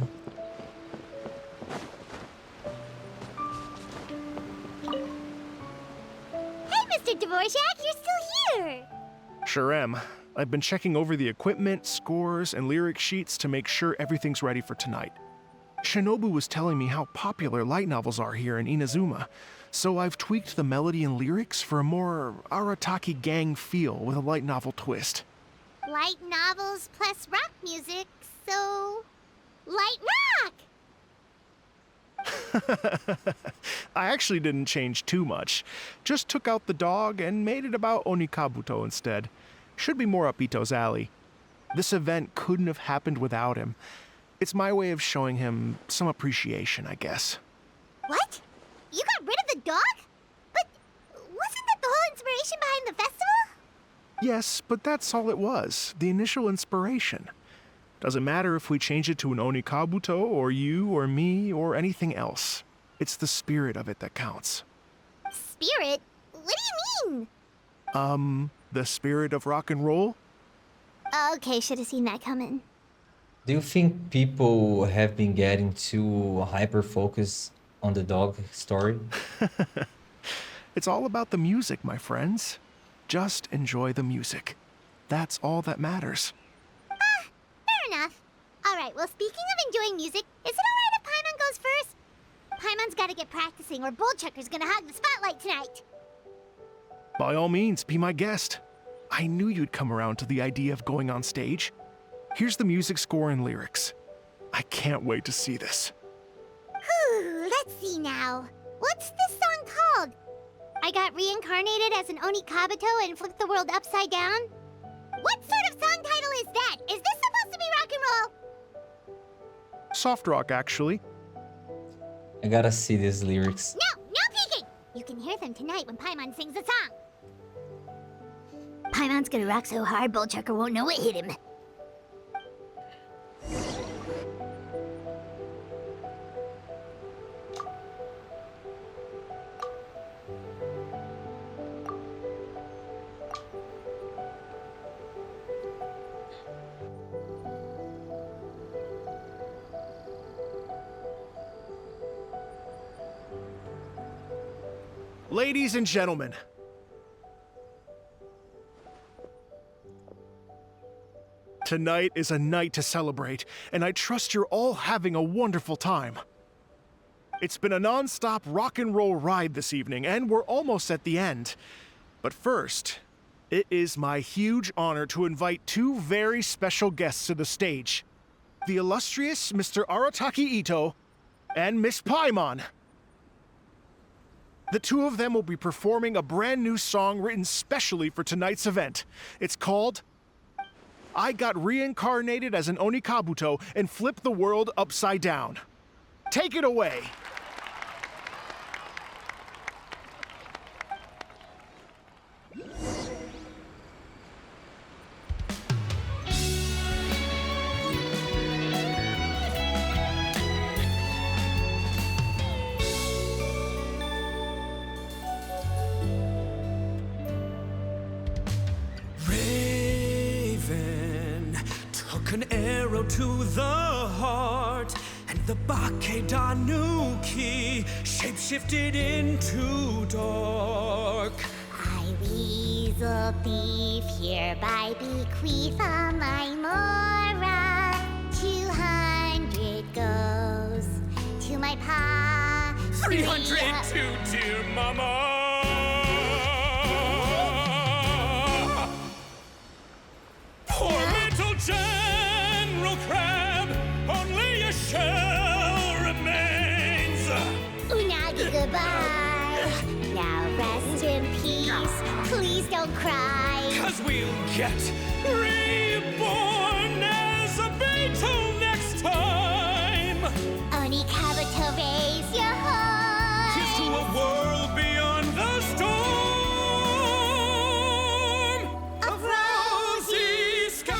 Hey, Mr. Dvorak, you're still here. Sure am. I've been checking over the equipment, scores, and lyric sheets to make sure everything's ready for tonight. Shinobu was telling me how popular light novels are here in Inazuma, so I've tweaked the melody and lyrics for a more Arataki gang feel with a light novel twist. Light novels plus rock music, so... light rock! I actually didn't change too much. Just took out the dog and made it about Onikabuto instead. Should be more up Ito's alley. This event couldn't have happened without him. It's my way of showing him some appreciation, I guess. What? You got rid of the dog? But wasn't that the whole inspiration behind the festival? Yes, but that's all it was. The initial inspiration. Doesn't matter if we change it to an Onikabuto, or you, or me, or anything else. It's the spirit of it that counts. Spirit? What do you mean? The spirit of rock and roll? Okay, should have seen that coming. Do you think people have been getting too hyper-focused on the dog story? It's all about the music, my friends. Just enjoy the music. That's all that matters. Fair enough. Alright, well, speaking of enjoying music, is it alright if Paimon goes first? Paimon's gotta get practicing or Bullchucker's gonna hog the spotlight tonight. By all means, be my guest. I knew you'd come around to the idea of going on stage. Here's the music score and lyrics. I can't wait to see this. Whew, let's see now. What's this song called? I got reincarnated as an Onikabuto and flipped the world upside down? What sort of song title is that? Is this supposed to be rock and roll? Soft rock, actually. I gotta see these lyrics. No peeking! You can hear them tonight when Paimon sings the song. Paimon's gonna rock so hard, Bullchucker won't know it hit him. Ladies and gentlemen, tonight is a night to celebrate, and I trust you're all having a wonderful time. It's been a non-stop rock and roll ride this evening, and we're almost at the end. But first, it is my huge honor to invite two very special guests to the stage. The illustrious Mr. Arataki Ito and Miss Paimon. The two of them will be performing a brand new song written specially for tonight's event. It's called I Got Reincarnated as an Onikabuto and Flipped the World Upside Down. Take it away! took an arrow to the heart, and the Bakedanuki shapeshifted into dark. I, weasel thief, hereby bequeath all my mora. 200 goes to my pa. 300 to dear mama. Poor little General Crab, only a shell remains. Unagi, goodbye. Now rest in peace. Please don't cry. 'Cause we'll get reborn as a beetle next time. Oni Kabuto, raise your heart. Here's to a world beyond the storm of rosy skies.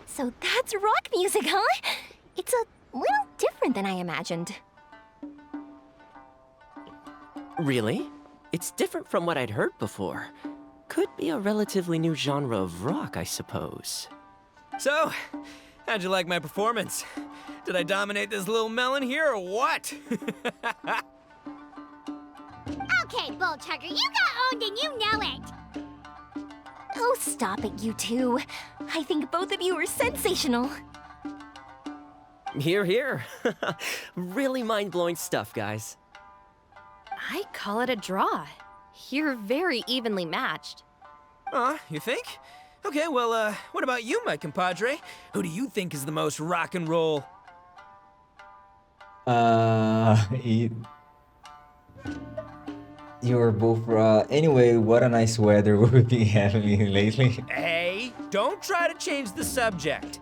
So that's rock music, huh? It's a little different than I imagined. Really? It's different from what I'd heard before. Could be a relatively new genre of rock, I suppose. So, how'd you like my performance? Did I dominate this little melon here or what? Okay, Bull Chugger, you got owned and you know it. Oh, stop it, you two. I think both of you are sensational. Here, here. Really mind-blowing stuff, guys. I call it a draw. You're very evenly matched. You think? Okay, well, what about you, my compadre? Who do you think is the most rock and roll? You're both anyway, what a nice weather we've been having lately. Hey, don't try to change the subject.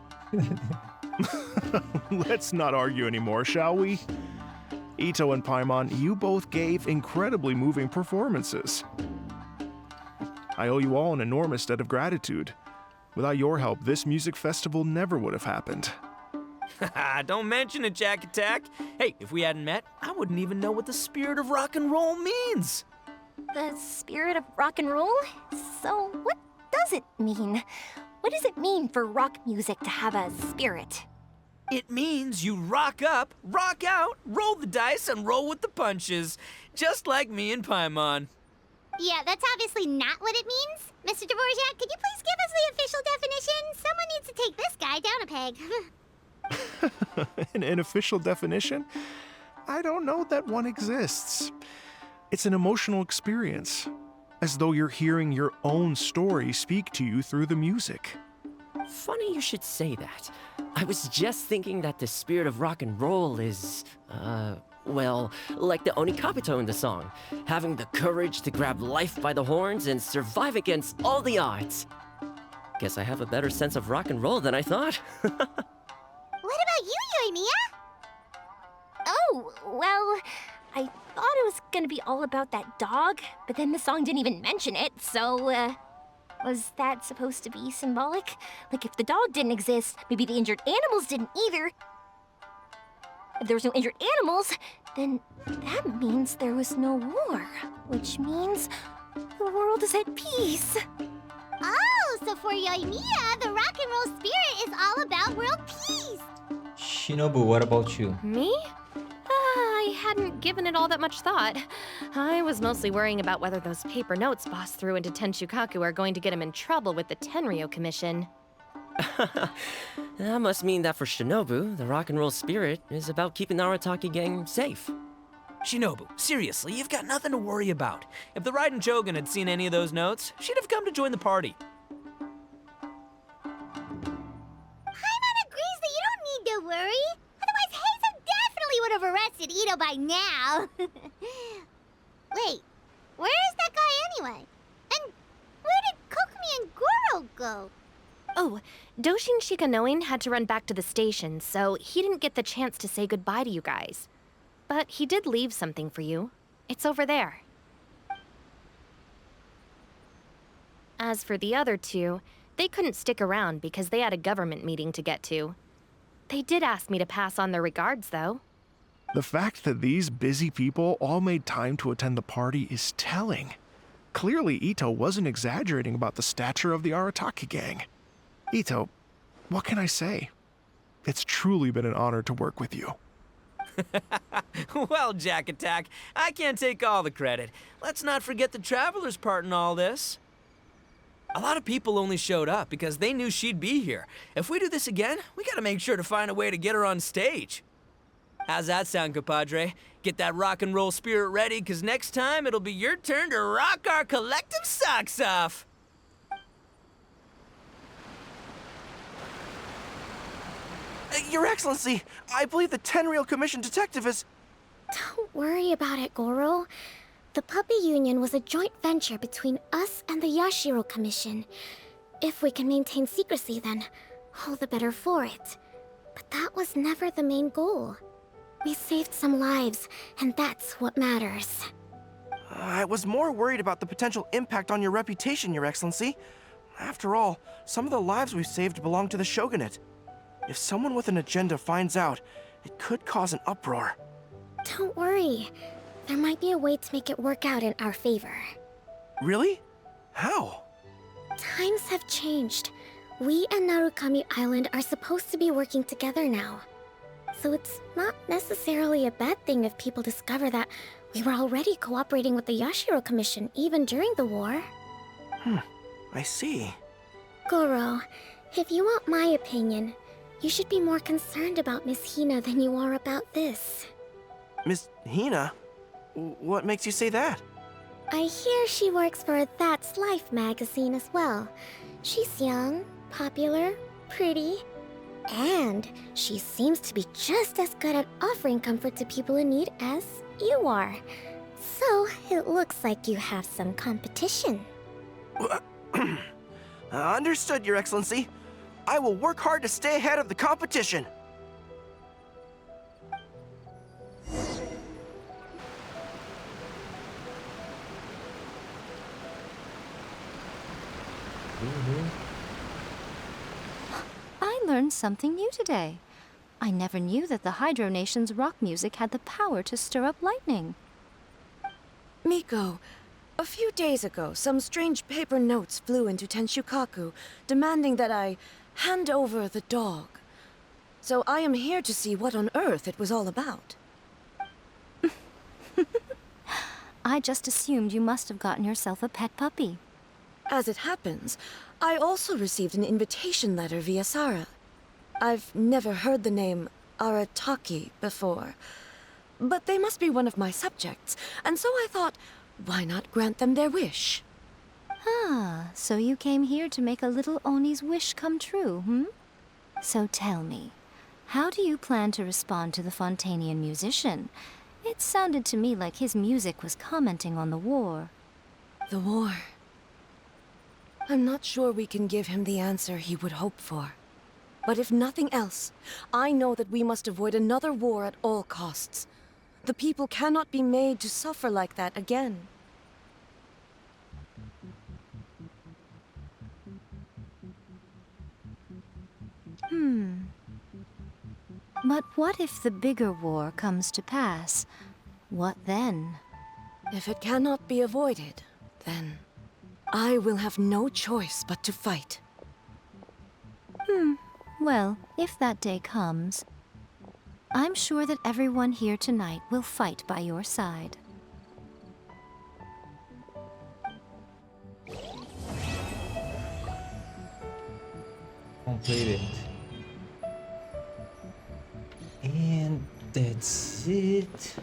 Let's not argue anymore, shall we? Ito and Paimon, you both gave incredibly moving performances. I owe you all an enormous debt of gratitude. Without your help, this music festival never would have happened. Don't mention it, Jack Attack. Hey, if we hadn't met, I wouldn't even know what the spirit of rock and roll means. The spirit of rock and roll? So what does it mean? What does it mean for rock music to have a spirit? It means you rock up, rock out, roll the dice, and roll with the punches. Just like me and Paimon. Yeah, that's obviously not what it means. Mr. Dvorak, could you please give us the official definition? Someone needs to take this guy down a peg. An official definition? I don't know that one exists. It's an emotional experience, as though you're hearing your own story speak to you through the music. Funny you should say that. I was just thinking that the spirit of rock and roll is, well, like the Onikabuto in the song, having the courage to grab life by the horns and survive against all the odds. Guess I have a better sense of rock and roll than I thought. What about you, Yoimiya? Oh, well, I thought it was gonna be all about that dog, but then the song didn't even mention it, so, was that supposed to be symbolic? Like, if the dog didn't exist, maybe the injured animals didn't either. If there was no injured animals, then that means there was no war, which means the world is at peace. Oh, so for Yoimiya, the rock and roll spirit is all about world peace. Shinobu, what about you? Me? I hadn't given it all that much thought. I was mostly worrying about whether those paper notes Boss threw into Tenshukaku are going to get him in trouble with the Tenryo Commission. That must mean that for Shinobu, the rock and roll spirit is about keeping the Arataki gang safe. Shinobu, seriously, you've got nothing to worry about. If the Raiden Shogun had seen any of those notes, she'd have come to join the party. Paimon agrees that you don't need to worry. Otherwise, Heizo definitely would have arrested Ito by now. Wait, where is that guy anyway? And where did Kokumi and Goro go? Oh, Doshin Shikanoin had to run back to the station, so he didn't get the chance to say goodbye to you guys. But he did leave something for you. It's over there. As for the other two, they couldn't stick around because they had a government meeting to get to. They did ask me to pass on their regards, though. The fact that these busy people all made time to attend the party is telling. Clearly, Ito wasn't exaggerating about the stature of the Arataki gang. Ito, what can I say? It's truly been an honor to work with you. Well, Jack Attack, I can't take all the credit. Let's not forget the Traveler's part in all this. A lot of people only showed up because they knew she'd be here. If we do this again, we gotta make sure to find a way to get her on stage. How's that sound, compadre? Get that rock and roll spirit ready, because next time it'll be your turn to rock our collective socks off. Your Excellency, I believe the Tenryou Commission detective is... Don't worry about it, Goro. The Puppy Union was a joint venture between us and the Yashiro Commission. If we can maintain secrecy, then all the better for it. But that was never the main goal. We saved some lives, and that's what matters. I was more worried about the potential impact on your reputation, Your Excellency. After all, some of the lives we've saved belong to the Shogunate. If someone with an agenda finds out, it could cause an uproar. Don't worry. There might be a way to make it work out in our favor. Really? How? Times have changed. We and Narukami Island are supposed to be working together now. So it's not necessarily a bad thing if people discover that we were already cooperating with the Yashiro Commission even during the war. I see. Goro, if you want my opinion, you should be more concerned about Miss Hina than you are about this. Miss Hina? What makes you say that? I hear she works for That's Life magazine as well. She's young, popular, pretty, and she seems to be just as good at offering comfort to people in need as you are. So, it looks like you have some competition. Understood, Your Excellency. I will work hard to stay ahead of the competition. I learned something new today. I never knew that the Hydro Nation's rock music had the power to stir up lightning. Miko, a few days ago, some strange paper notes flew into Tenshukaku, demanding that I hand over the dog. So I am here to see what on earth it was all about. I just assumed you must have gotten yourself a pet puppy. As it happens, I also received an invitation letter via Sara. I've never heard the name Arataki before, but they must be one of my subjects, and so I thought, why not grant them their wish? Ah, so you came here to make a little Oni's wish come true, hmm? So tell me, how do you plan to respond to the Fontanian musician? It sounded to me like his music was commenting on the war. The war. I'm not sure we can give him the answer he would hope for. But if nothing else, I know that we must avoid another war at all costs. The people cannot be made to suffer like that again. But what if the bigger war comes to pass? What then? If it cannot be avoided, then I will have no choice but to fight. Well, if that day comes, I'm sure that everyone here tonight will fight by your side. Completed. And that's it.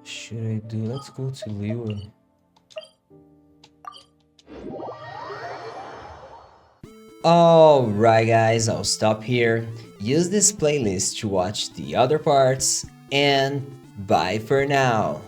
Should I do? Let's go to Liyue. Alright guys, I'll stop here. Use this playlist to watch the other parts and Bye for now.